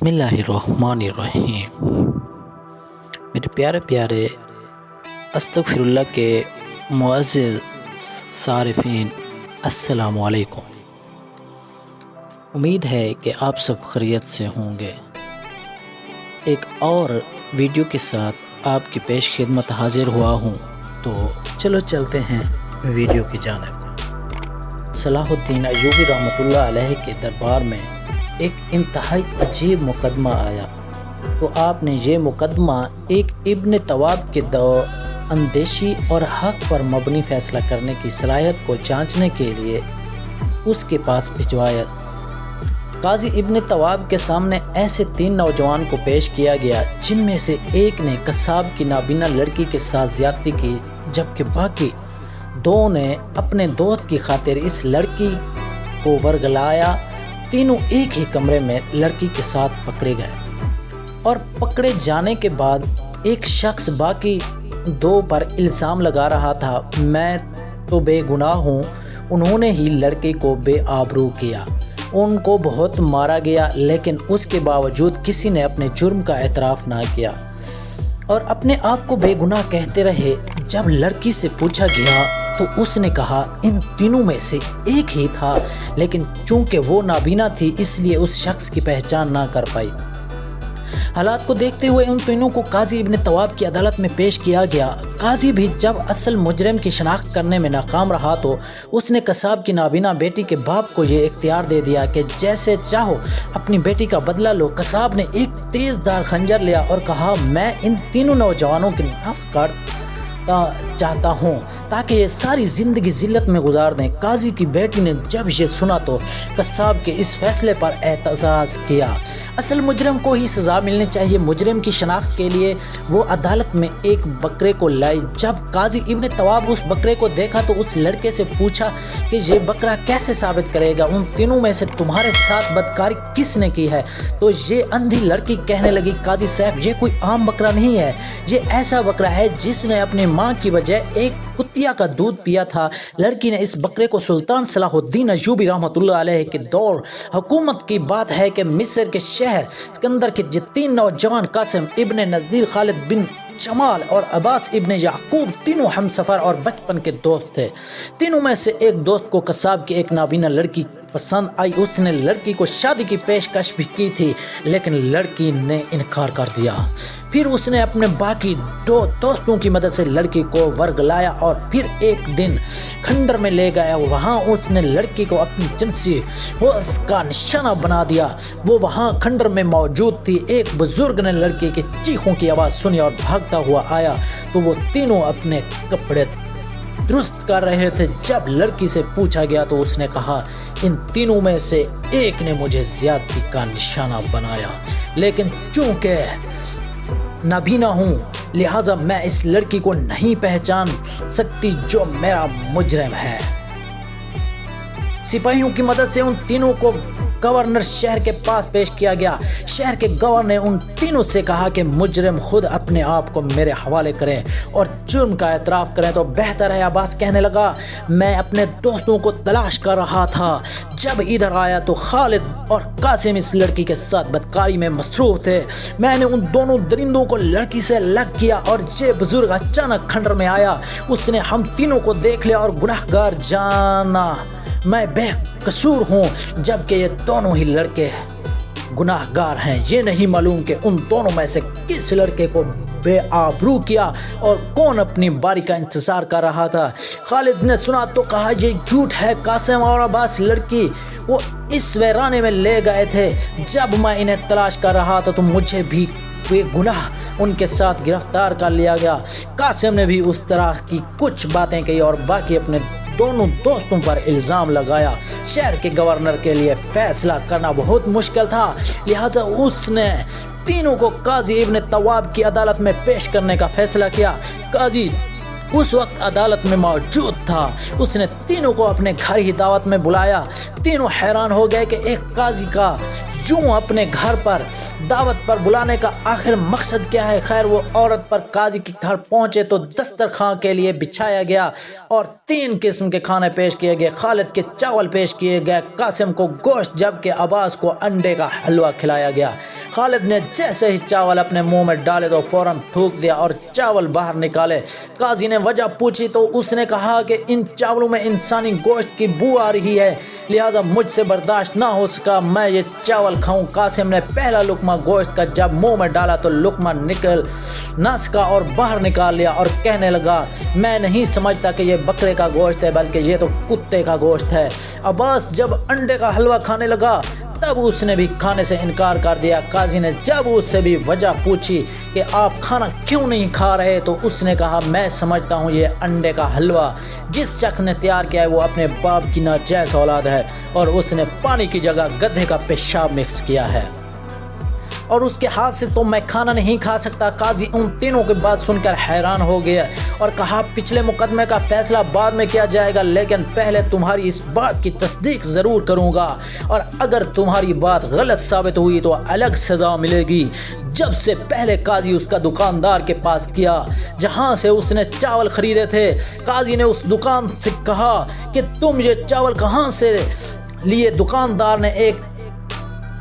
बिस्मिल्लाहिर्रहमानिर्रहीम। मेरे प्यारे प्यारे अस्तगफिरुल्लाह के मुअज़्ज़िज़ सारिफ़ीन, अस्सलामु अलैकुम। उम्मीद है कि आप सब खैरियत से होंगे। एक और वीडियो के साथ आपकी पेश खिदमत हाजिर हुआ हूँ, तो चलो चलते हैं वीडियो की जानिब। सलाहुद्दीन अय्यूबी रहमतुल्लाह अलैह के दरबार में एक इंतहाई अजीब मुकदमा आया, तो आपने ये मुकदमा एक इब्न तवाब के अंदेशी और हक पर मबनी फ़ैसला करने की सलाहियत को जांचने के लिए उसके पास भिजवाया। काजी इब्न तवाब के सामने ऐसे 3 नौजवान को पेश किया गया, जिनमें से एक ने कसाब की नाबीना लड़की के साथ ज़्यादती की, जबकि बाकी 2 ने अपने दोस्त की खातिर इस लड़की को वर्गलाया। तीनों एक ही कमरे में लड़की के साथ पकड़े गए और पकड़े जाने के बाद एक शख्स बाकी 2 पर इल्ज़ाम लगा रहा था, मैं तो बेगुनाह हूँ, उन्होंने ही लड़के को बेआबरू किया, उनको बहुत मारा गया, लेकिन उसके बावजूद किसी ने अपने जुर्म का एतराफ़ ना किया और अपने आप को बेगुनाह कहते रहे। जब लड़की से पूछा गया तो उसने कहा इन तीनों में से एक ही था, लेकिन चूंकि वो नाबीना थी इसलिए उस शख्स की पहचान ना कर पाई। हालात को देखते हुए उन तीनों को काजी इब्न तवाब की अदालत में पेश किया गया। काजी भी जब असल मुजरिम की शनाख्त करने में नाकाम रहा तो उसने कसाब की नाबीना बेटी के बाप को ये इख्तियार दे दिया कि जैसे चाहो अपनी बेटी का बदला लो। कसाब ने एक तेज़धार खंजर लिया और कहा, मैं इन तीनों नौजवानों के नफ्स काट चाहता हूँ ताकि ये सारी ज़िंदगी ज़िल्लत में गुजार दें। काजी की बेटी ने जब ये सुना तो कसाब के इस फैसले पर एतजाज़ किया। असल मुजरिम को ही सज़ा मिलनी चाहिए। मुजरिम की शनाख्त के लिए वो अदालत में एक बकरे को लाई। जब काजी इब्न तवाब उस बकरे को देखा तो उस लड़के से पूछा कि ये बकरा कैसे साबित करेगा, उन तीनों में से तुम्हारे साथ बदकारी किसने की है? तो ये अंधी लड़की कहने लगी, काजी साहब ये कोई आम बकरा नहीं है, ये ऐसा बकरा है जिसने अपनी माँ की बजाय एक कुतिया का दूध पिया था। लड़की ने इस बकरे को सुल्तान सलाहुद्दीन अय्यूबी रहमतुल्लाह अलैह के दौर हुकूमत की बात है कि मिस्र के शहर सिकंदर के 3 नौजवान कासिम इब्न नज़ीर, खालिद बिन जमाल और अब्बास इब्न याकूब तीनों हमसफ़र और बचपन के दोस्त थे। तीनों में से एक दोस्त को कसाब की एक नाबीना लड़की पसंद आई। उसने लड़की को शादी की पेशकश भी की थी, लेकिन लड़की ने इनकार कर दिया। फिर उसने अपने बाकी 2 दोस्तों की मदद से लड़की को वर्गलाया और फिर एक दिन खंडर में ले गया। वहाँ उसने लड़की को अपनी जिनसी होश का निशाना बना दिया। वो वहाँ खंडर में मौजूद थी। एक बुजुर्ग ने लड़की की चीखों की आवाज़ सुनी और भागता हुआ आया तो वो तीनों अपने कपड़े दुरुस्त कर रहे थे। जब लड़की से पूछा गया तो उसने कहा, इन तीनों में से एक ने मुझे ज़्यादती का निशाना बनाया, लेकिन चूंकि नाबीना हूँ लिहाजा मैं इस लड़की को नहीं पहचान सकती जो मेरा मुजरिम है। सिपाहियों की मदद से उन तीनों को गवर्नर शहर के पास पेश किया गया। शहर के गवर्नर ने उन तीनों से कहा कि मुजरिम खुद अपने आप को मेरे हवाले करें और जुर्म का एतराफ़ करें तो बेहतर है। अब्बास कहने लगा, मैं अपने दोस्तों को तलाश कर रहा था, जब इधर आया तो खालिद और कासिम इस लड़की के साथ बदकारी में मसरूफ़ थे। मैंने उन दोनों दरिंदों को लड़की से अलग किया और ये बुजुर्ग अचानक खंडर में आया। उसने हम तीनों को देख लिया और गुनाहगार जाना मैं बेकसूर हूँ, जबकि ये दोनों ही लड़के गुनाहगार हैं। ये नहीं मालूम कि उन दोनों में से किस लड़के को बेआबरू किया और कौन अपनी बारी का इंतज़ार कर रहा था। खालिद ने सुना तो कहा, ये झूठ है, कासिम और अब्बास लड़की वो इस वीराने में ले गए थे। जब मैं इन्हें तलाश कर रहा था तो मुझे भी बेगुनाह उनके साथ गिरफ्तार कर लिया गया। कासिम ने भी उस तरह की कुछ बातें कही और बाकी अपने दोनों दोस्तों पर इल्ज़ाम लगाया। शहर के गवर्नर के लिए फैसला करना बहुत मुश्किल था, लिहाजा उसने तीनों को काजी इब्न तवाब की अदालत में पेश करने का फैसला किया। काजी उस वक्त अदालत में मौजूद था। उसने तीनों को अपने घर ही दावत में बुलाया। तीनों हैरान हो गए कि एक काजी का جو اپنے گھر پر دعوت پر بلانے کا آخر مقصد کیا ہے؟ خیر وہ عورت پر قاضی کے گھر پہنچے تو دسترخوان کے لیے بچھایا گیا اور 3 قسم کے کھانے پیش کیے گئے۔ خالد کے چاول پیش کیے گئے، قاسم کو گوشت، جبکہ عباس کو انڈے کا حلوہ کھلایا گیا۔ خالد نے جیسے ہی چاول اپنے منہ میں ڈالے تو فوراً تھوک دیا اور چاول باہر نکالے۔ قاضی نے وجہ پوچھی تو اس نے کہا کہ ان چاولوں میں انسانی گوشت کی بو آ رہی ہے، لہذا مجھ سے برداشت نہ ہو سکا، میں یہ چاول کھاؤں۔ قاسم نے پہلا لقمہ گوشت کا جب منہ میں ڈالا تو لقمہ نکل نہ سکا اور باہر نکال لیا اور کہنے لگا میں نہیں سمجھتا کہ یہ بکرے کا گوشت ہے بلکہ یہ تو کتے کا گوشت ہے۔ عباس جب انڈے کا حلوہ کھانے لگا تب اس نے بھی کھانے سے انکار کر دیا۔ قاضی نے جب اس سے بھی وجہ پوچھی کہ آپ کھانا کیوں نہیں کھا رہے تو اس نے کہا میں سمجھتا ہوں یہ انڈے کا حلوہ جس شخص نے تیار کیا ہے وہ اپنے باپ کی ناجائز اولاد ہے اور اس نے پانی کی جگہ گدھے کا پیشاب مکس کیا ہے اور اس کے ہاتھ سے تو میں کھانا نہیں کھا سکتا۔ قاضی ان تینوں کی بات سن کر حیران ہو گیا اور کہا پچھلے مقدمے کا فیصلہ بعد میں کیا جائے گا، لیکن پہلے تمہاری اس بات کی تصدیق ضرور کروں گا اور اگر تمہاری بات غلط ثابت ہوئی تو الگ سزا ملے گی۔ جب سے پہلے قاضی اس کا دکاندار کے پاس کیا جہاں سے اس نے چاول خریدے تھے۔ قاضی نے اس دکان سے کہا کہ تم یہ چاول کہاں سے لیے؟ دکاندار نے ایک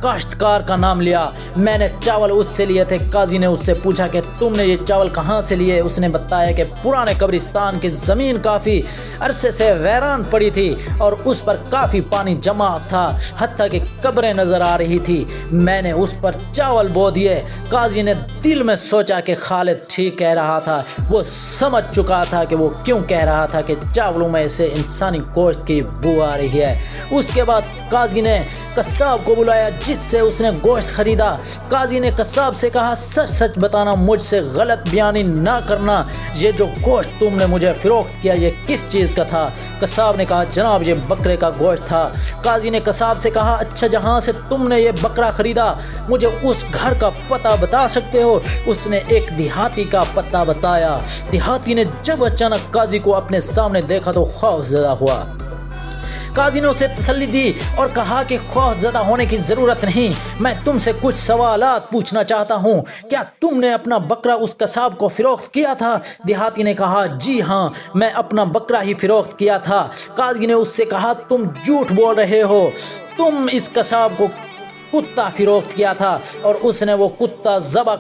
کاشتکار کا نام لیا۔ میں نے چاول اس سے لیے تھے۔ قاضی نے اس سے پوچھا کہ تم نے یہ چاول کہاں سے لیے؟ اس نے بتایا کہ پرانے قبرستان کی زمین کافی عرصے سے ویران پڑی تھی اور اس پر کافی پانی جمع تھا، حتیٰ کہ قبریں نظر آ رہی تھی، میں نے اس پر چاول بو دیے۔ قاضی نے دل میں سوچا کہ خالد ٹھیک کہہ رہا تھا، وہ سمجھ چکا تھا کہ وہ کیوں کہہ رہا تھا کہ چاولوں میں سے انسانی گوشت کی بو آ رہی ہے۔ اس کے بعد قاضی نے قصاب کو بلایا جس سے اس نے گوشت خریدا۔ قاضی نے قصاب سے کہا سچ سچ بتانا، مجھ سے غلط بیانی نہ کرنا، یہ جو گوشت تم نے مجھے فروخت کیا یہ کس چیز کا تھا؟ قصاب نے کہا جناب یہ بکرے کا گوشت تھا۔ قاضی نے قصاب سے کہا اچھا جہاں سے تم نے یہ بکرا خریدا مجھے اس گھر کا پتہ بتا سکتے ہو؟ اس نے ایک دیہاتی کا پتہ بتایا۔ دیہاتی نے جب اچانک قاضی کو اپنے سامنے دیکھا تو خوف زدہ ہوا۔ قاضی نے اسے تسلی دی اور کہا کہ خوف زدہ ہونے کی ضرورت نہیں، میں تم سے کچھ سوالات پوچھنا چاہتا ہوں، کیا تم نے اپنا بکرا اس قصاب کو فروخت کیا تھا؟ دیہاتی نے کہا جی ہاں میں اپنا بکرا ہی فروخت کیا تھا۔ قاضی نے اس سے کہا تم جھوٹ بول رہے ہو، تم اس قصاب کو کتا فروخت کیا تھا اور اس نے وہ کتا ذبح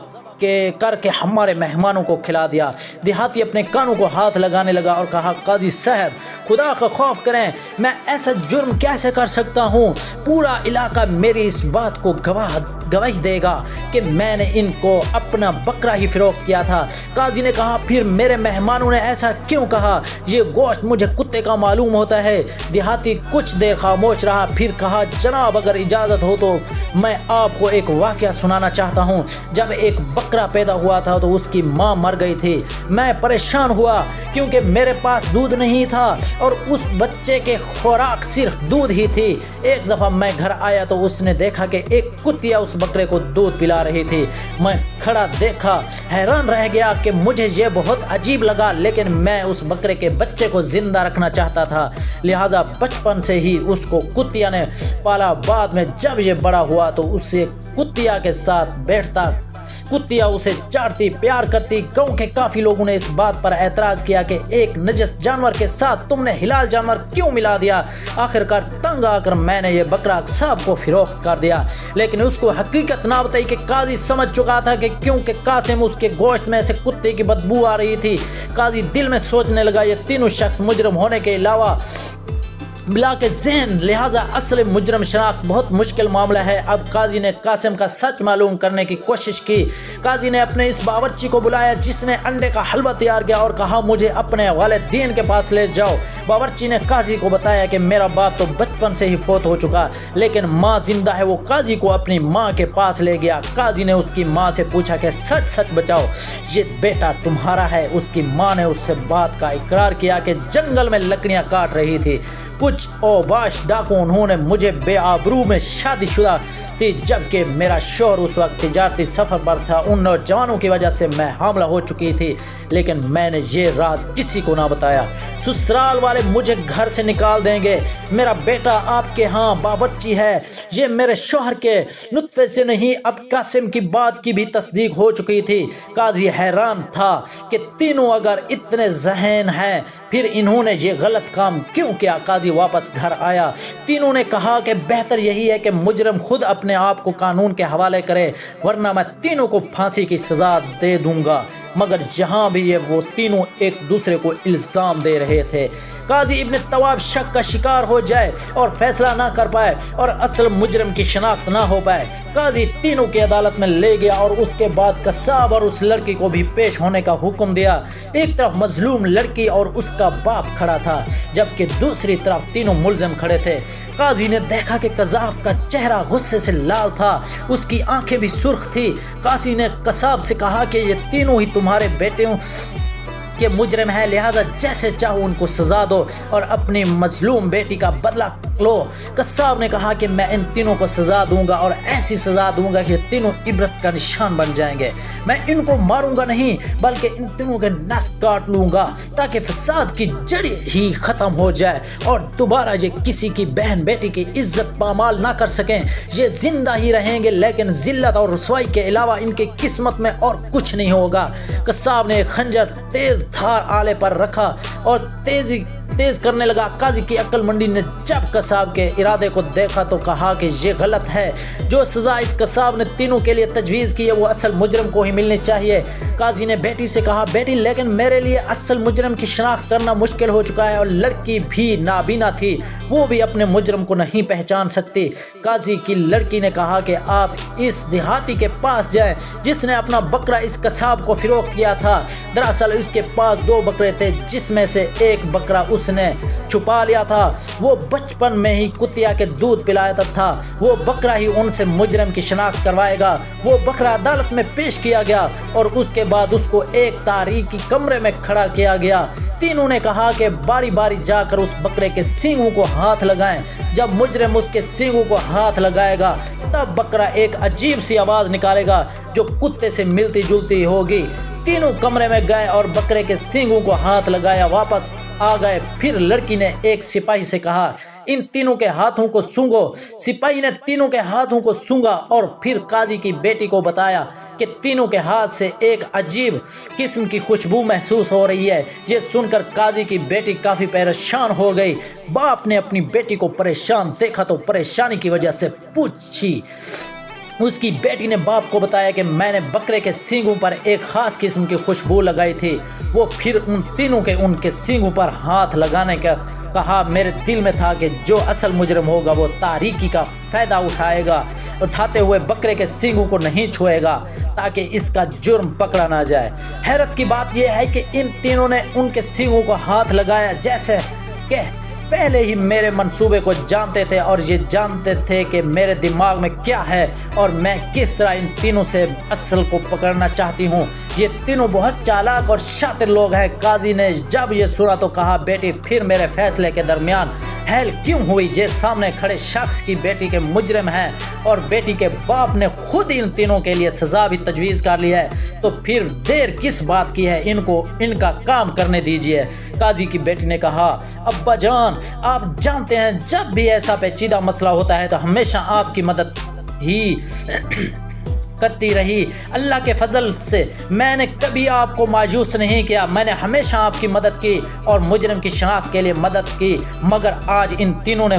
کر کے ہمارے مہمانوں کو کھلا دیا۔ دیہاتی اپنے کانوں کو ہاتھ لگانے لگا اور کہا قاضی صاحب خدا کا خوف کریں، میں ایسا جرم کیسے کر سکتا ہوں؟ پورا علاقہ میری اس بات کو گواہی دے گا کہ میں نے ان کو اپنا بکرا ہی فروخت کیا تھا۔ قاضی نے کہا پھر میرے مہمانوں نے ایسا کیوں کہا؟ یہ گوشت مجھے کتے کا معلوم ہوتا ہے۔ دیہاتی کچھ دیر خاموش رہا پھر کہا جناب اگر اجازت ہو تو میں آپ کو ایک واقعہ سنانا چاہتا ہوں۔ جب ایک بکرا پیدا ہوا تھا تو اس کی ماں مر گئی تھی، میں پریشان ہوا کیونکہ میرے پاس دودھ نہیں تھا اور اس بچے کے خوراک صرف دودھ ہی تھی۔ ایک دفعہ میں گھر آیا تو اس نے دیکھا کہ ایک کتیا اس بکرے کو دودھ پلا رہی تھی۔ میں کھڑا دیکھا حیران رہ گیا کہ مجھے یہ بہت عجیب لگا، لیکن میں اس بکرے کے بچے کو زندہ رکھنا چاہتا تھا، لہٰذا بچپن سے ہی اس کو کتیا نے پالا۔ بعد میں جب یہ بڑا ہوا تو اسے کتیا کے ساتھ بیٹھتا، کتیا اسے چاٹتی پیار کرتی۔ گاؤں کے کافی لوگوں نے اس بات پر اعتراض کیا کہ ایک نجس جانور کے ساتھ تم نے حلال جانور کیوں ملا دیا؟ آخرکار تنگ آ کر میں نے یہ بکرا قصاب کو فروخت کر دیا، لیکن اس کو حقیقت نہ بتائی کہ قاضی سمجھ چکا تھا کہ کیونکہ قاسم اس کے گوشت میں سے کتے کی بدبو آ رہی تھی۔ قاضی دل میں سوچنے لگا یہ تینوں شخص مجرم ہونے کے علاوہ بلا کے ذہن، لہٰذا اصل مجرم شناخت بہت مشکل معاملہ ہے۔ اب قاضی نے قاسم کا سچ معلوم کرنے کی کوشش کی۔ قاضی نے اپنے اس باورچی کو بلایا جس نے انڈے کا حلوہ تیار کیا اور کہا مجھے اپنے والدین کے پاس لے جاؤ۔ باورچی نے قاضی کو بتایا کہ میرا باپ تو بچپن سے ہی فوت ہو چکا لیکن ماں زندہ ہے۔ وہ قاضی کو اپنی ماں کے پاس لے گیا۔ قاضی نے اس کی ماں سے پوچھا کہ سچ سچ بتاؤ یہ بیٹا تمہارا ہے؟ اس کی ماں نے اس سے بات کا اقرار کیا کہ جنگل میں لکڑیاں کاٹ رہی تھی कुछ औबाश डाकुओं उन्होंने मुझे बेआबरू में शादीशुदा थी, जबकि मेरा शौहर उस वक्त तिजारती सफ़र पर था। उन नौजवानों की वजह से मैं हामला हो चुकी थी, लेकिन मैंने ये राज किसी को ना बताया। ससुराल वाले मुझे घर से निकाल देंगे। मेरा बेटा आपके यहाँ बावर्ची है। ये मेरे शौहर के नुत्फे से नहीं, अब कासिम की बात की भी तस्दीक हो चुकी थी। काजी हैरान था कि तीनों अगर इतने ज़हन हैं, फिर इन्होंने ये गलत काम क्यों किया। काजी वापस घर आया। तीनों ने कहा कि बेहतर यही है कि मुजरम खुद अपने आप को कानून के हवाले करे, वरना मैं तीनों को फांसी की सज़ा दे दूंगा। मगर जहाँ भी ये वो तीनों एक दूसरे को इल्ज़ाम दे रहे थे। काजी इब्न तवाब शक का शिकार हो जाए और फैसला ना कर पाए और असल मुजरम की शनाख्त ना हो पाए। काजी तीनों की अदालत में ले गया और उसके बाद कसाब और उस लड़की को भी पेश होने का हुक्म दिया। एक तरफ मजलूम लड़की और उसका बाप खड़ा था, जबकि दूसरी तरफ तीनों मुलजिम खड़े थे। काजी ने देखा कि कसाब का चेहरा गुस्से से लाल था, उसकी आंखें भी सुर्ख थी। काजी ने कसाब से कहा कि ये तीनों ही तुम्हारे बेटे के मुजरिम है, लिहाजा जैसे चाहो उनको सजा दो और अपनी मजलूम बेटी का बदला लो। कसाब ने कहा कि मैं इन तीनों को सजा दूंगा और ऐसी सजा दूंगा कि तीनों इबरत का निशान बन जाएंगे। मैं इनको मारूंगा नहीं, बल्कि इन तीनों के नस काट लूंगा ताकि फसाद की जड़ ही खत्म हो जाए और दोबारा ये किसी की बहन बेटी की इज्जत पामाल ना कर सकें। ये जिंदा ही रहेंगे, लेकिन जिल्लत और रुसवाई के अलावा इनकी किस्मत में और कुछ नहीं होगा। कसाब ने खंजर तेज धार आले पर रखा और तेज करने लगा। काजी की अक्लमंदी ने जब कसाब के इरादे को देखा तो कहा कि ये गलत है। जो सजा इस कसाब ने तीनों के लिए तजवीज़ की है वो असल मुजरम को ही मिलनी चाहिए। काजी ने बेटी से कहा, बेटी लेकिन मेरे लिए असल मुजरम की शनाख्त करना मुश्किल हो चुका है और लड़की भी नाबीना थी, वो भी अपने मुजरम को नहीं पहचान सकती। काजी की लड़की ने कहा कि आप इस देहाती के पास जाएं जिसने अपना बकरा इस कसाब को फिरोख्त किया था। दरअसल उसके पास 2 बकरे थे, जिसमें से एक बकरा उसने छुपा लिया था। वो बचपन में ही कुतिया के दूध पिलाता था। वो बकरा ही उनसे मुजरम की शनाख्त करवाएगा। वो बकरा अदालत में पेश किया गया और उसके बाद उसको एक तारीकी कमरे में खड़ा किया गया। तीनों ने कहा कि बारी बारी जाकर उस बकरे के सींगों को हाथ लगाएं। जब मुजरिम उसके सींगों को हाथ लगाएगा तब बकरा एक अजीब सी आवाज़ निकालेगा जो कुत्ते से मिलती जुलती होगी। तीनों कमरे में गए और बकरे के सींगों को हाथ लगाया, वापस आ गए। फिर लड़की ने एक सिपाही से कहा, इन तीनों के हाथों को सूंघो। सिपाही ने तीनों के हाथों को सूंघा और फिर काजी की बेटी को बताया कि तीनों के हाथ से एक अजीब किस्म की खुशबू महसूस हो रही है। ये सुनकर काजी की बेटी काफ़ी परेशान हो गई। बाप ने अपनी बेटी को परेशान देखा तो परेशानी की वजह से पूछी। उसकी बेटी ने बाप को बताया कि मैंने बकरे के सींगों पर एक ख़ास किस्म की खुशबू लगाई थी। वो फिर उन तीनों के उनके सींगों पर हाथ लगाने का कहा। मेरे दिल में था कि जो असल मुजरिम होगा वो तारीकी का फ़ायदा उठाते हुए बकरे के सींगों को नहीं छुएगा ताकि इसका जुर्म पकड़ा ना जाए। हैरत की बात यह है कि इन तीनों ने उनके सींगों को हाथ लगाया जैसे कि पहले ही मेरे मंसूबे को जानते थे और ये जानते थे कि मेरे दिमाग में क्या है और मैं किस तरह इन तीनों से असल को पकड़ना चाहती हूँ। ये तीनों बहुत चालाक और शातिर लोग हैं। काजी ने जब ये सुना तो कहा, बेटी फिर मेरे फैसले के दरमियान हेल क्यों हुई? ये सामने खड़े शख्स की बेटी के मुजरिम हैं और बेटी के बाप ने खुद इन तीनों के लिए सज़ा भी तजवीज़ कर ली है, तो फिर देर किस बात की है? इनको इनका काम करने दीजिए। काजी की बेटी ने कहा, अब्बा जान आप जानते हैं जब भी ऐसा पेचीदा मसला होता है तो हमेशा आपकी मदद ही करती रही। अल्लाह के फजल से मैंने कभी आपको मायूस नहीं किया। मैंने हमेशा आपकी मदद की और मुजरिम की शनाख्त के लिए मदद की, मगर आज इन तीनों ने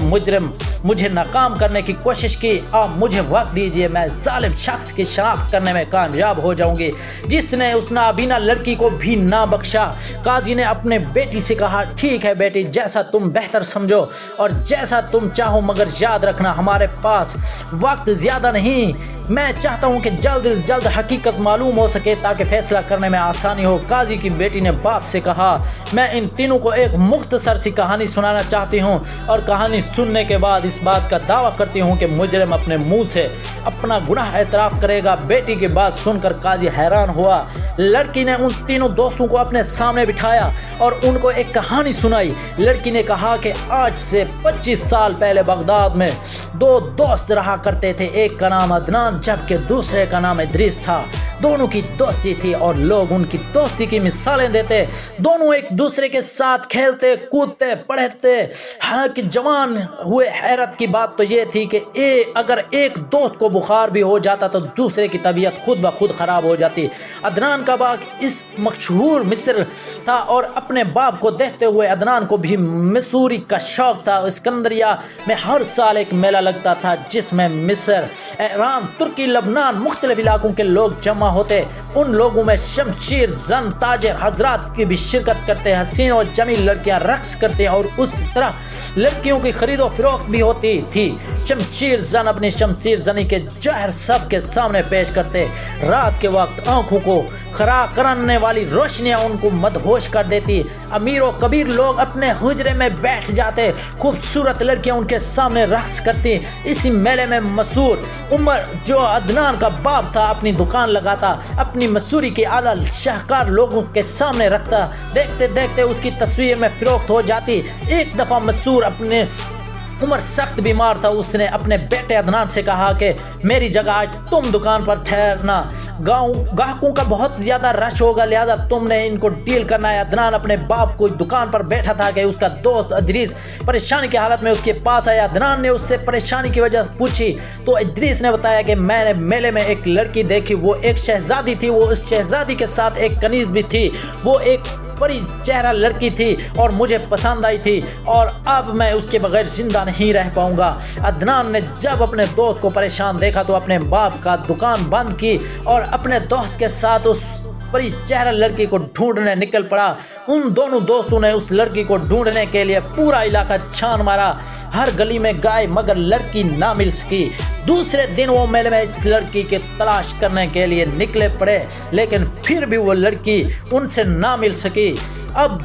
मुझे नाकाम करने की कोशिश की। आप मुझे वक्त दीजिए, मैं जालिम शख्स की शनाख्त करने में कामयाब हो जाऊंगी जिसने उस नाबीना लड़की को भी ना बख्शा। काजी ने अपने बेटी से कहा, ठीक है बेटी, जैसा तुम बेहतर समझो और जैसा तुम चाहो, मगर याद रखना हमारे पास वक्त ज़्यादा नहीं। मैं चाहता हूँ कि کہ جلد از جلد حقیقت معلوم ہو سکے تاکہ فیصلہ کرنے میں آسانی ہو۔ قاضی کی بیٹی نے باپ سے کہا، میں ان تینوں کو ایک مختصر سی کہانی سنانا چاہتی ہوں اور کہانی سننے کے بعد اس بات کا دعویٰ کرتی ہوں کہ مجرم اپنے منہ سے اپنا گناہ اعتراف کرے گا۔ بیٹی کی بات سن کر قاضی حیران ہوا۔ لڑکی نے ان تینوں دوستوں کو اپنے سامنے بٹھایا اور ان کو ایک کہانی سنائی۔ لڑکی نے کہا کہ آج سے 25 سال پہلے بغداد میں دو دوست رہا کرتے تھے، ایک کا نام عدنان جبکہ دوسرے کا نام ادریس تھا۔ دونوں کی دوستی تھی اور لوگ ان کی دوستی کی مثالیں دیتے۔ دونوں ایک دوسرے کے ساتھ کھیلتے کودتے پڑھتے۔ ہاں کہ جوان ہوئے حیرت کی بات تو یہ تھی کہ اگر ایک دوست کو بخار بھی ہو جاتا تو دوسرے کی طبیعت خود بخود خراب ہو جاتی۔ عدنان کا باپ اس مشہور مصر تھا اور اپنے باپ کو دیکھتے ہوئے عدنان کو بھی مصوری کا شوق تھا۔ اسکندریہ میں ہر سال ایک میلہ لگتا تھا جس میں مصر، ایران، ترکی، لبنان، مختلف علاقوں کے لوگ جمع ہوتے۔ ان لوگوں میں شمشیر زن تاجر حضرات کی بھی شرکت کرتے، حسین اور جمیل لڑکیاں رقص کرتے اور اس طرح لڑکیوں کی خرید و فروخت بھی ہوتی تھی۔ شمشیر زن اپنی شمشیر زنی کے جوہر سب کے سامنے پیش کرتے۔ رات کے وقت آنکھوں کو خرا کرنے والی روشنیاں ان کو مدہوش کر دیتی۔ امیر و کبیر لوگ اپنے حجرے میں بیٹھ جاتے، خوبصورت لڑکیاں ان کے سامنے رقص کرتی۔ اسی میلے میں مسور عمر جو عدنان کا باپ تھا اپنی دکان لگاتا، اپنی مسوری کے اعلی شاہکار لوگوں کے سامنے رکھتا۔ دیکھتے دیکھتے اس کی تصویر میں فروخت ہو جاتی۔ ایک دفعہ مسور اپنے عمر سخت بیمار تھا۔ اس نے اپنے بیٹے عدنان سے کہا کہ میری جگہ آج تم دکان پر ٹھہرنا، گاہکوں کا بہت زیادہ رش ہوگا لہذا تم نے ان کو ڈیل کرنا ہے۔ عدنان اپنے باپ کو دکان پر بیٹھا تھا کہ اس کا دوست ادریس پریشانی کی حالت میں اس کے پاس آیا۔ عدنان نے اس سے پریشانی کی وجہ پوچھی تو ادریس نے بتایا کہ میں نے میلے میں ایک لڑکی دیکھی، وہ ایک شہزادی تھی، وہ اس شہزادی کے ساتھ ایک کنیز بھی تھی، وہ ایک بڑی چہرہ لڑکی تھی اور مجھے پسند آئی تھی اور اب میں اس کے بغیر زندہ نہیں رہ پاؤں گا۔ عدنان نے جب اپنے دوست کو پریشان دیکھا تو اپنے باپ کا دکان بند کی اور اپنے دوست کے ساتھ اس بڑی چہرہ لڑکی کو ڈھونڈنے نکل پڑا۔ ان دونوں دوستوں نے اس لڑکی کو ڈھونڈنے کے لیے پورا علاقہ چھان مارا، ہر گلی میں گئے مگر لڑکی نہ مل سکی۔ دوسرے دن وہ میلے میں اس لڑکی کی تلاش کرنے کے لیے نکلے پڑے لیکن پھر بھی وہ لڑکی ان سے نہ مل سکی۔ اب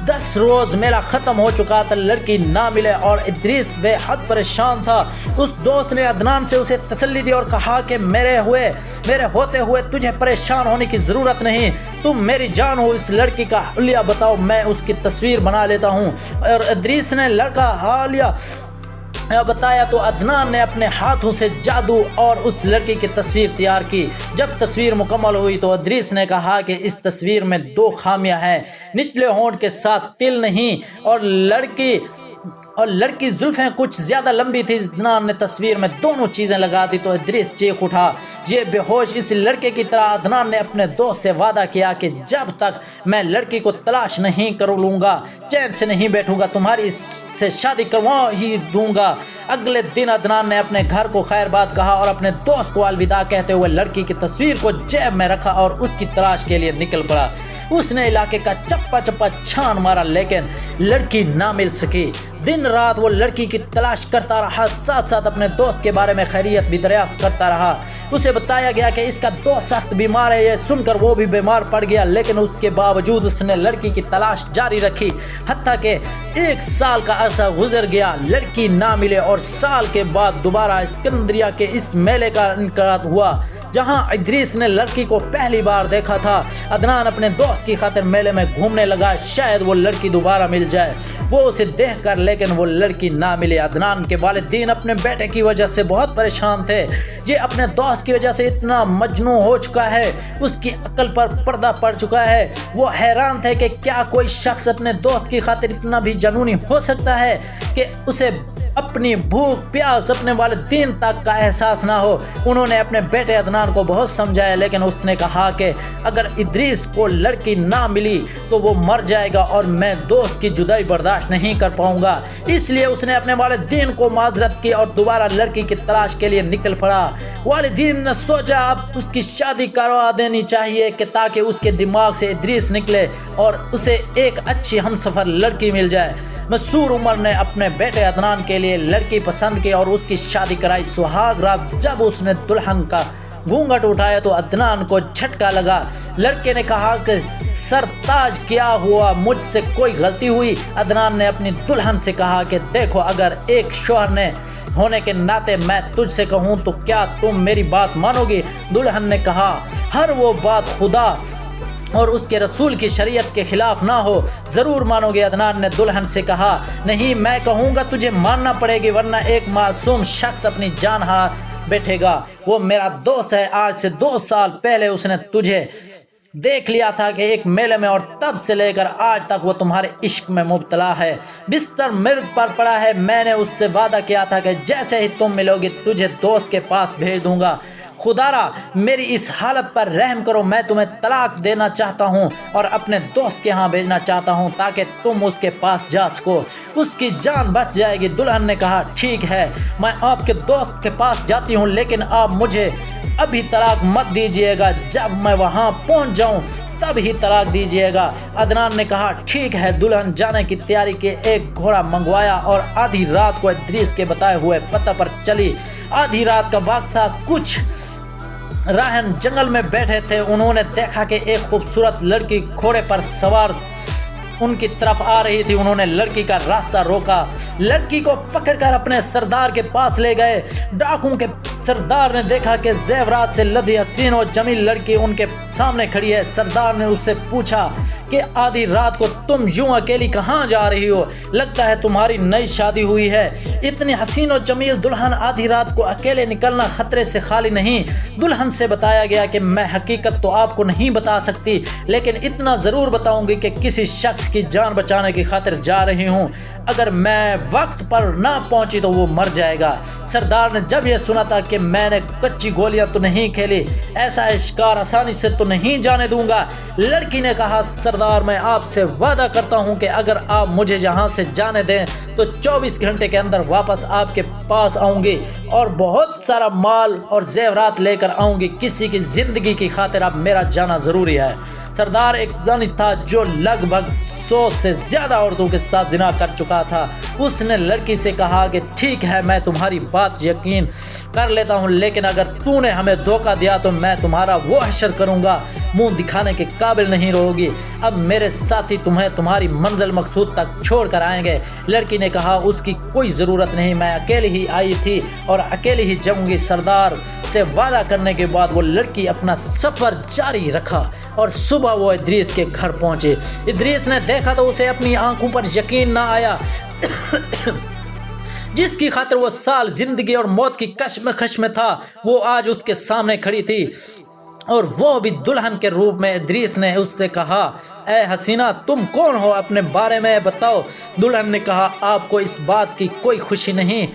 10 روز میلہ ختم ہو چکا تھا، لڑکی نہ ملے اور ادریس بے حد پریشان تھا۔ اس دوست نے عدنان سے اسے تسلی دی اور کہا کہ میرے ہوتے ہوئے تجھے پریشان ہونے کی ضرورت نہیں، تم میری جان ہو، اس لڑکی کا حلیہ بتاؤ، میں اس کی تصویر بنا لیتا ہوں۔ اور ادریس نے لڑکا حلیہ بتایا تو عدنان نے اپنے ہاتھوں سے جادو اور اس لڑکی کی تصویر تیار کی۔ جب تصویر مکمل ہوئی تو ادریس نے کہا کہ اس تصویر میں 2 خامیاں ہیں، نچلے ہونٹ کے ساتھ تل نہیں اور لڑکی زلفیں کچھ زیادہ لمبی تھی۔ عدنان نے تصویر میں دونوں چیزیں لگا دی تو ادریس چیخ اٹھا، یہ بے ہوش اس لڑکے کی طرح۔ عدنان نے اپنے دوست سے وعدہ کیا کہ جب تک میں لڑکی کو تلاش نہیں کر لوں گا چین سے نہیں بیٹھوں گا، تمہاری سے شادی کروا ہی دوں گا۔ اگلے دن عدنان نے اپنے گھر کو خیر بات کہا اور اپنے دوست کو الوداع کہتے ہوئے لڑکی کی تصویر کو جیب میں رکھا اور اس کی تلاش کے لیے نکل پڑا۔ اس نے علاقے کا چپا چپا چھان مارا لیکن لڑکی نہ مل سکی۔ دن رات وہ لڑکی کی تلاش کرتا رہا، ساتھ ساتھ اپنے دوست کے بارے میں خیریت بھی دریافت کرتا رہا۔ اسے بتایا گیا کہ اس کا دوست سخت بیمار ہے، یہ سن کر وہ بھی بیمار پڑ گیا لیکن اس کے باوجود اس نے لڑکی کی تلاش جاری رکھی حتیٰ کہ 1 سال کا عرصہ گزر گیا، لڑکی نہ ملے اور سال کے بعد دوبارہ اسکندریہ کے اس میلے کا انعقاد ہوا جہاں ادریس نے لڑکی کو پہلی بار دیکھا تھا۔ عدنان اپنے دوست کی خاطر میلے میں گھومنے لگا، شاید وہ لڑکی دوبارہ مل جائے۔ وہ اسے دیکھ کر لیکن وہ لڑکی نہ ملی۔ عدنان کے والدین اپنے بیٹے کی وجہ سے بہت پریشان تھے، یہ اپنے دوست کی وجہ سے اتنا مجنون ہو چکا ہے، اس کی عقل پر پردہ پڑ چکا ہے۔ وہ حیران تھے کہ کیا کوئی شخص اپنے دوست کی خاطر اتنا بھی جنونی ہو سکتا ہے کہ اسے اپنی بھوک پیاس اپنے والدین تک کا احساس نہ ہو۔ انہوں نے اپنے بیٹے عدنان کو بہت سمجھایا لیکن اس نے کہا کہ اگر ادریس کو لڑکی نہ ملی تو وہ مر جائے گا اور میں دوست کی جدائی برداشت نہیں کر پاؤں گا۔ اس لیے اس نے اپنے والدین کو معذرت کی اور دوبارہ لڑکی کی تلاش کے لیے نکل پڑا۔ والدین نے سوچا اب اس کی شادی کروا دینی چاہیے کہ تاکہ اس کے دماغ سے ادریس نکلے اور اسے ایک اچھی ہمسفر لڑکی مل جائے۔ مسور عمر نے اپنے بیٹے عدنان کے لیے لڑکی پسند کی اور اس کی شادی کرائی۔ سہاگ رات جب اس نے دلہن کا घूंघट उठाया तो अदनान को झटका लगा। लड़के ने कहा कि सरताज क्या हुआ, मुझसे कोई गलती हुई? अदनान ने अपनी दुल्हन से कहा कि देखो, अगर एक शौहर ने होने के नाते मैं तुझसे कहूँ तो क्या तुम मेरी बात मानोगी? दुल्हन ने कहा, हर वो बात खुदा और उसके रसूल की शरीयत के खिलाफ ना हो, ज़रूर मानोगे। अदनान ने दुल्हन से कहा, नहीं, मैं कहूँगा तुझे मानना पड़ेगी, वरना एक मासूम शख्स अपनी जान हार बैठेगा। वो मेरा दोस्त है, आज से 2 साल पहले उसने तुझे देख लिया था कि एक मेले में, और तब से लेकर आज तक वो तुम्हारे इश्क में मुब्तला है, बिस्तर मृग पर पड़ा है। मैंने उससे वादा किया था कि जैसे ही तुम मिलोगी तुझे दोस्त के पास भेज दूंगा। खुदारा मेरी इस हालत पर रहम करो, मैं तुम्हें तलाक देना चाहता हूँ और अपने दोस्त के यहाँ भेजना चाहता हूँ ताकि तुम उसके पास जा सको, उसकी जान बच जाएगी। दुल्हन ने कहा, ठीक है, मैं आपके दोस्त के पास जाती हूँ, लेकिन आप मुझे अभी तलाक मत दीजिएगा, जब मैं वहाँ पहुँच जाऊँ तब ही तलाक दीजिएगा। अदनान ने कहा, ठीक है। दुल्हन जाने की तैयारी की, एक घोड़ा मंगवाया और आधी रात को इद्रीस के बताए हुए पता पर चली। आधी रात का वक्त था, कुछ राहन जंगल में बैठे थे। उन्होंने देखा कि एक खूबसूरत लड़की घोड़े पर सवार उनकी तरफ आ रही थी। उन्होंने लड़की का रास्ता रोका, लड़की को पकड़कर अपने सरदार के पास ले गए। डाकुओं के सरदार ने देखा कि जेवरात से लदी हसीन और जमील लड़की उनके सामने खड़ी है। सरदार ने उससे पूछा कि आधी रात को तुम यूं अकेली कहाँ जा रही हो? लगता है तुम्हारी नई शादी हुई है। इतनी हसीन और जमील दुल्हन आधी रात को अकेले निकलना खतरे से खाली नहीं। दुल्हन से बताया गया कि मैं हकीकत तो आपको नहीं बता सकती, लेकिन इतना ज़रूर बताऊंगी कि किसी शख्स की जान बचाने की खातिर जा रही हूँ। अगर मैं वक्त पर ना पहुंची तो वो मर जाएगा। सरदार ने जब यह सुना था कि मैंने कच्ची गोलियां तो नहीं खेली, ऐसा शिकार आसानी से तो नहीं जाने दूंगा। लड़की ने कहा, सरदार, मैं आपसे वादा करता हूं कि अगर आप मुझे यहाँ से जाने दें तो 24 घंटे के अंदर वापस आपके पास आऊंगी और बहुत सारा माल और जेवरात लेकर आऊंगी। किसी की जिंदगी की खातिर अब मेरा जाना जरूरी है। सरदार एक जानी था जो लगभग 100 से ज्यादा औरतों के साथ जिना कर चुका था। उसने लड़की से कहा कि ठीक है, मैं तुम्हारी बात यकीन कर लेता हूँ, लेकिन अगर तूने हमें धोखा दिया तो मैं तुम्हारा वो हश्र करूँगा, मुंह दिखाने के काबिल नहीं रहोगी। अब मेरे साथी तुम्हें तुम्हारी मंजिल मकसूद तक छोड़ कर आएंगे। लड़की ने कहा, उसकी कोई ज़रूरत नहीं, मैं अकेली ही आई थी और अकेली ही जाऊँगी। सरदार से वादा करने के बाद वो लड़की अपना सफ़र जारी रखा और सुबह वो इद्रीस के घर पहुँचे। इद्रीस ने देखा तो उसे अपनी आंखों पर यकीन ना आया। जिसकी खातिर वो साल जिंदगी और मौत की कश्मकश में था, वो आज उसके सामने खड़ी थी और वो भी दुल्हन के रूप में। इद्रीस ने उससे कहा, ए हसीना, तुम कौन हो? अपने बारे में बताओ। दुल्हन ने कहा, आपको इस बात की कोई खुशी नहीं,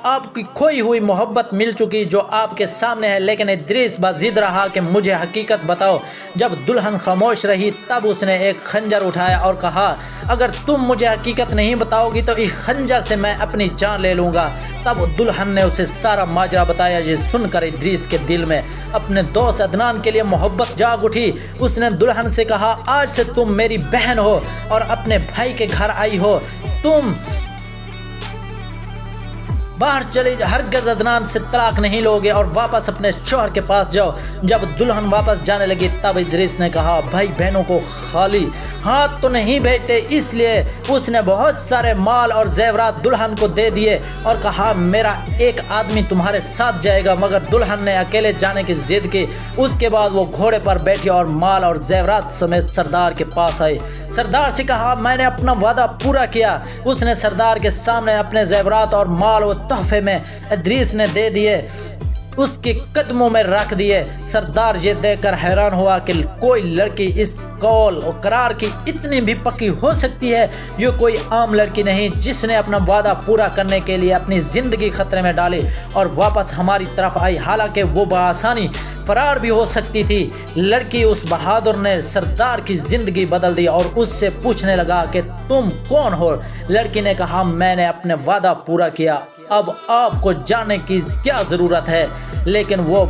आपकी खोई हुई मोहब्बत मिल चुकी जो आपके सामने है। लेकिन इद्रीस बाजिद रहा कि मुझे हकीकत बताओ। जब दुल्हन खामोश रही तब उसने एक खंजर उठाया और कहा, अगर तुम मुझे हकीकत नहीं बताओगी तो इस खंजर से मैं अपनी जान ले लूँगा। तब दुल्हन ने उसे सारा माजरा बताया। ये सुनकर इद्रीस के दिल में अपने दोस्त अदनान के लिए मोहब्बत जाग उठी। उसने दुल्हन से कहा, आज से तुम मेरी बहन हो और अपने भाई के घर आई हो। तुम बाहर चले हरगिज़ अदनान से तलाक नहीं लोगे और वापस अपने शौहर के पास जाओ। जब दुल्हन वापस जाने लगी तब इद्रीस ने कहा, भाई बहनों को खाली हाथ तो नहीं भेजते, इसलिए उसने बहुत सारे माल और जेवरात दुल्हन को दे दिए और कहा, मेरा एक आदमी तुम्हारे साथ जाएगा। मगर दुल्हन ने अकेले जाने की जिद की। उसके बाद वो घोड़े पर बैठी और माल और जेवरात समेत सरदार के पास आई। सरदार से कहा, मैंने अपना वादा पूरा किया। उसने सरदार के सामने अपने जेवरात और माल और तोहफे में इद्रीस ने दे दिए, उसके कदमों में रख दिए। सरदार ये देखकर हैरान हुआ कि कोई लड़की इस कौल और करार की इतनी भी पक्की हो सकती है। ये कोई आम लड़की नहीं जिसने अपना वादा पूरा करने के लिए अपनी ज़िंदगी खतरे में डाली और वापस हमारी तरफ आई। हालांकि वो बआसानी फरार भी हो सकती थी। लड़की उस बहादुर ने सरदार की ज़िंदगी बदल दी और उससे पूछने लगा कि तुम कौन हो? लड़की ने कहा, मैंने अपने वादा पूरा किया, अब आपको जानने की क्या ज़रूरत है? लेकिन वो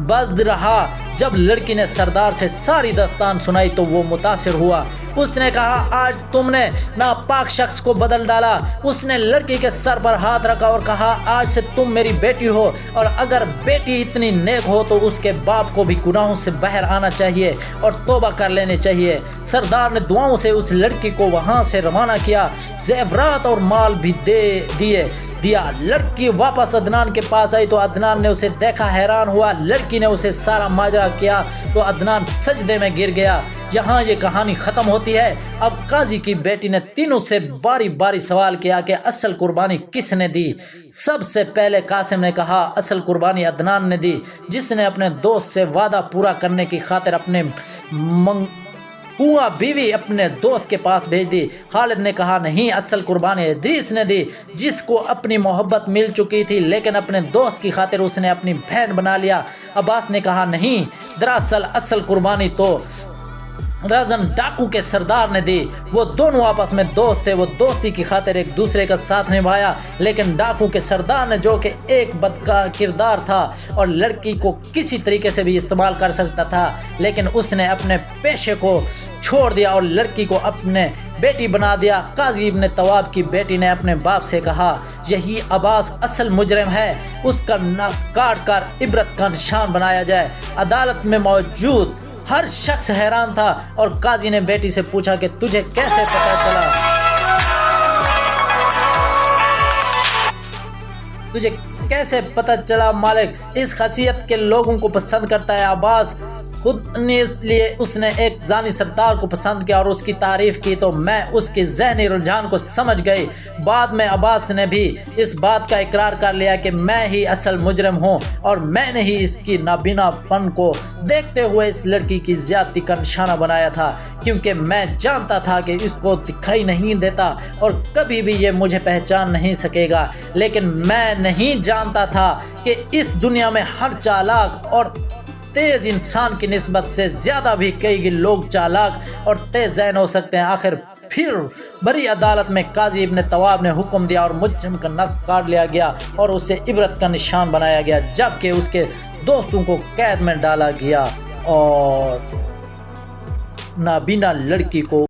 बज़द रहा। جب لڑکی نے سردار سے ساری داستان سنائی تو وہ متاثر ہوا۔ اس نے کہا آج تم نے ناپاک شخص کو بدل ڈالا۔ اس نے لڑکی کے سر پر ہاتھ رکھا اور کہا آج سے تم میری بیٹی ہو، اور اگر بیٹی اتنی نیک ہو تو اس کے باپ کو بھی گناہوں سے باہر آنا چاہیے اور توبہ کر لینے چاہیے۔ سردار نے دعاؤں سے اس لڑکی کو وہاں سے روانہ کیا، زیورات اور مال بھی دیا۔ لڑکی واپس عدنان کے پاس آئی تو عدنان نے اسے دیکھا، حیران ہوا۔ لڑکی نے اسے سارا ماجرا کیا تو عدنان سجدے میں گر گیا۔ یہاں یہ کہانی ختم ہوتی ہے۔ اب قاضی کی بیٹی نے تینوں سے باری باری سوال کیا کہ اصل قربانی کس نے دی۔ سب سے پہلے قاسم نے کہا اصل قربانی عدنان نے دی، جس نے اپنے دوست سے وعدہ پورا کرنے کی خاطر اپنے کنواں بیوی اپنے دوست کے پاس بھیج دی۔ خالد نے کہا نہیں، اصل قربانی ادریس نے دی، جس کو اپنی محبت مل چکی تھی لیکن اپنے دوست کی خاطر اس نے اپنی بہن بنا لیا۔ عباس نے کہا نہیں، دراصل اصل قربانی تو رازن ڈاکو کے سردار نے دی۔ وہ دونوں آپس میں دوست تھے، وہ دوستی کی خاطر ایک دوسرے کا ساتھ نبھایا، لیکن ڈاکو کے سردار نے، جو کہ ایک بد کردار تھا اور لڑکی کو کسی طریقے سے بھی استعمال کر سکتا تھا، لیکن اس نے اپنے پیشے کو چھوڑ دیا اور لڑکی کو اپنے بیٹی بنا دیا۔ قاضی ابن طواب کی بیٹی نے اپنے باپ سے کہا یہی عباس اصل مجرم ہے، اس کا ناک کاٹ کر عبرت کا نشان بنایا جائے۔ عدالت میں موجود ہر شخص حیران تھا اور قاضی نے بیٹی سے پوچھا کہ تجھے کیسے پتہ چلا مالک اس خاصیت کے لوگوں کو پسند کرتا ہے؟ عباس خود نے اس لیے اس نے ایک زانی سردار کو پسند کیا اور اس کی تعریف کی تو میں اس کی ذہنی رجحان کو سمجھ گئی۔ بعد میں عباس نے بھی اس بات کا اقرار کر لیا کہ میں ہی اصل مجرم ہوں اور میں نے ہی اس کی نابینا پن کو دیکھتے ہوئے اس لڑکی کی زیادتی کا نشانہ بنایا تھا، کیونکہ میں جانتا تھا کہ اس کو دکھائی نہیں دیتا اور کبھی بھی یہ مجھے پہچان نہیں سکے گا، لیکن میں نہیں جانتا تھا کہ اس دنیا میں ہر چالاک اور تیز انسان کی نسبت سے زیادہ بھی کئی لوگ چالاک اور تیز ذہن ہو سکتے ہیں۔ آخر پھر بڑی عدالت میں قاضی ابن طواب نے حکم دیا اور مجرم کا نس کاٹ لیا گیا اور اسے عبرت کا نشان بنایا گیا، جبکہ اس کے دوستوں کو قید میں ڈالا گیا اور نابینا لڑکی کو